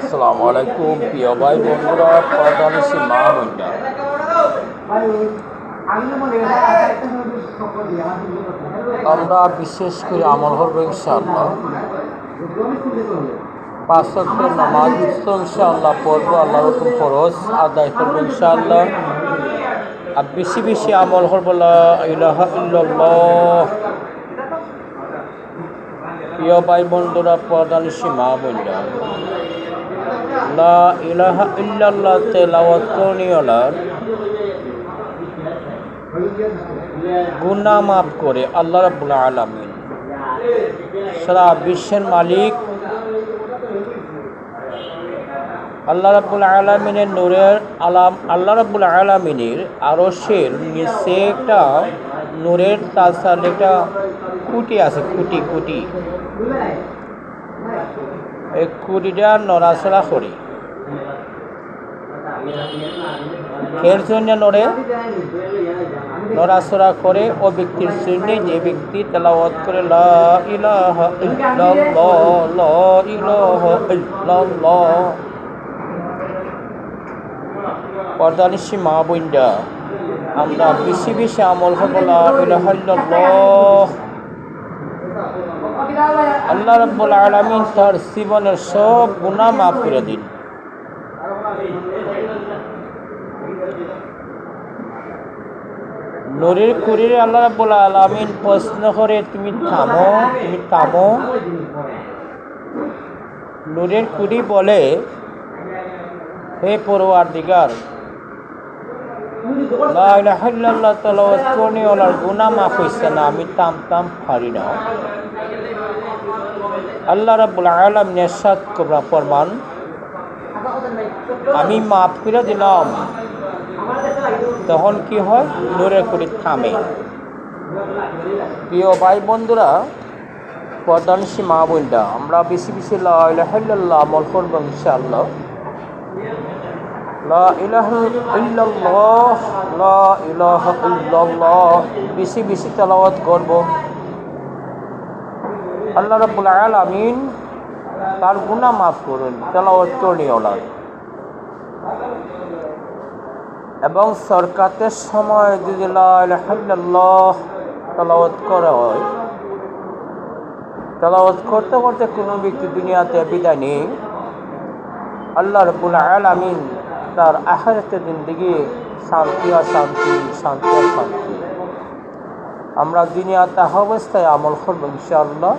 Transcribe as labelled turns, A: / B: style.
A: আসসালামু আলাইকুম প্রিয় ভাই বন্ধুরা, পর্দানিশী মা বোনরা, আমরা বিশেষ করে আমল করবো ইনশাআল্লাহ। 5 ওয়াক্ত নামাজ ইনশাআল্লাহ পড়বো, আল্লাহর হুকুম ফরজ আদায় করবো ইনশাআল্লাহ। আর বেশি বেশি আমল করবো লা ইলাহা ইল্লাল্লাহ। প্রিয় ভাই বন্ধুরা, পর্দানিশী মা বোনরা, লা ইলাহা ইল্লাল্লাহ তেলাওয়াত করনিওয়ালার গুনাহ মাফ করে আল্লাহ রাব্বুল আলামিন। সারা বিশ্বের মালিক আল্লাহ রাব্বুল আলামিনের নূরের আলাম, আল্লাহ রাব্বুল আলামিনের আরশের নিচে একটা নূরের তাজসাল একটা খুঁটি আছে, খুঁটি এই খুঁটিটা নড়াচড়া করে। এর জন্য নড়াচড়া করে ও ব্যক্তির জন্য, যে ব্যক্তি তেলাওয়াত করে লা ইলাহা ইল্লাল্লাহ, লা ইলাহা ইল্লাল্লাহ। পর্দানিশী মা বোনরা, আমরা বেশি বেশি আমল করব লা ইলাহা ইল্লাল্লাহ। আল্লাহ রাব্বুল আলামিন তার জীবনের সব গুনাহ মাফ করে দিন। নূরের কুরিরে আল্লাহ রাব্বুল আলামিন প্রশ্ন করে, তুমি থামো। নূরের কুরি বলে, হে পরওয়ারদিগার, লা ইলাহা ইল্লাল্লাহ তেলাওয়াত করনিওয়ালার গুনাহ মাফ হইছে না, আমি থামতাম পারি না। আল্লাহ রাব্বুল আলামিন ইরশাদ ফরমান, আমি মাফ করে দিলাম। তখন কি হয়? নূরের কুরি থামে। প্রিয় ভাই বন্ধুরা, পর্দানিশী মা বোনরা, আমরা বেশি বেশি লা ইলাহা ইল্লাল্লাহ আমল করবো ইনশাআল্লাহ। লা ইলাহা ইল্লাল্লাহ, লা ইলাহা ইল্লাল্লাহ বেশি বেশি তেলাওয়াত করব। আল্লাহ রাব্বুল আলামিন তার গুনাহ মাফ করুন তেলাওয়াত করনিওয়ালার। এবং সরকাতের সময় যদি লা ইলাহা ইল্লাল্লাহ তেলাওয়াত করা হয়, তেলাওয়াত করতে করতে কোনো ব্যক্তি দুনিয়াতে বিদায় নেই, আল্লাহ রাব্বুল আলামিন তার আখিরাতের জিন্দেগি শান্তি আর শান্তি। আমরা দুনিয়াতে অবস্থায় আমল করব ইনশাআল্লাহ।